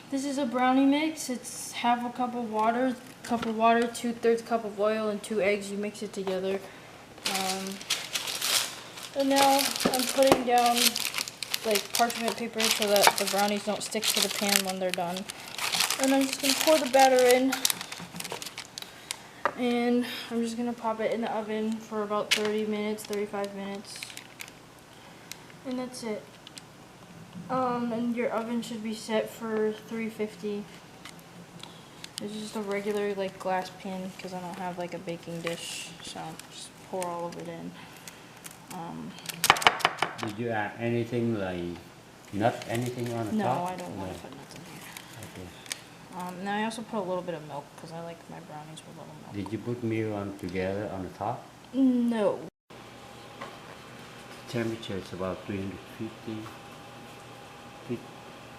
This is a brownie mix. It's half a cup of water, 2/3 cup of oil, and 2 eggs. You mix it together. And now I'm putting down like parchment paper so that the brownies don't stick to the pan when they're done. And I'm just gonna pour the batter in, and I'm just gonna pop it in the oven for about 30 minutes, 35 minutes, and that's it. And your oven should be set for 350. It's just a regular like glass pan because I don't have like a baking dish, so just pour all of it in. Did you add anything like anything on the No, top? I don't want to put nuts in here. Okay. Now I also put a little bit of milk because I like my brownies with a little milk. Did you put milk on together on the top? No. Temperature is about 350.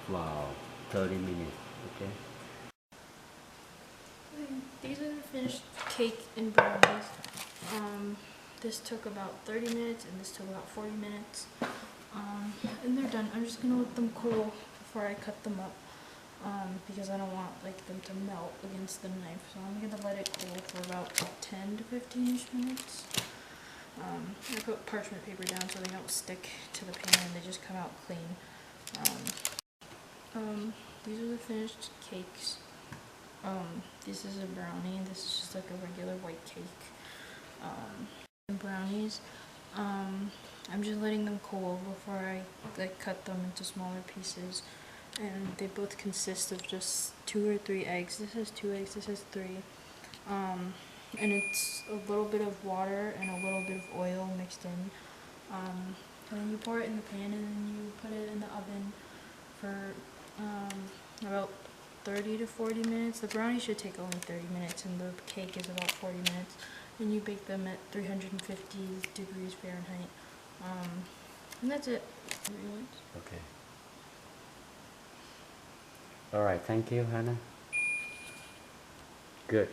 Wow, 30 minutes. Okay. These are the finished cake and brownies. This took about 30 minutes and this took about 40 minutes. And they're done. I'm just gonna let them cool before I cut them up. Because I don't want like them to melt against the knife. So I'm gonna let it cool for about 10 to 15-ish minutes. I put parchment paper down so they don't stick to the pan and they just come out clean. These are the finished cakes. This is a brownie. This is just like a regular white cake. And brownies. I'm just letting them cool before I like cut them into smaller pieces. And they both consist of just 2 or 3 eggs. This has 2 eggs. This has 3. And it's a little bit of water and a little bit of oil mixed in. And then you pour it in the pan and then you put it in the oven for about 30 to 40 minutes. The brownie should take only 30 minutes and the cake is about 40 minutes. And you bake them at 350 degrees Fahrenheit. And that's it. Okay. All right. Thank you, Hannah. Good.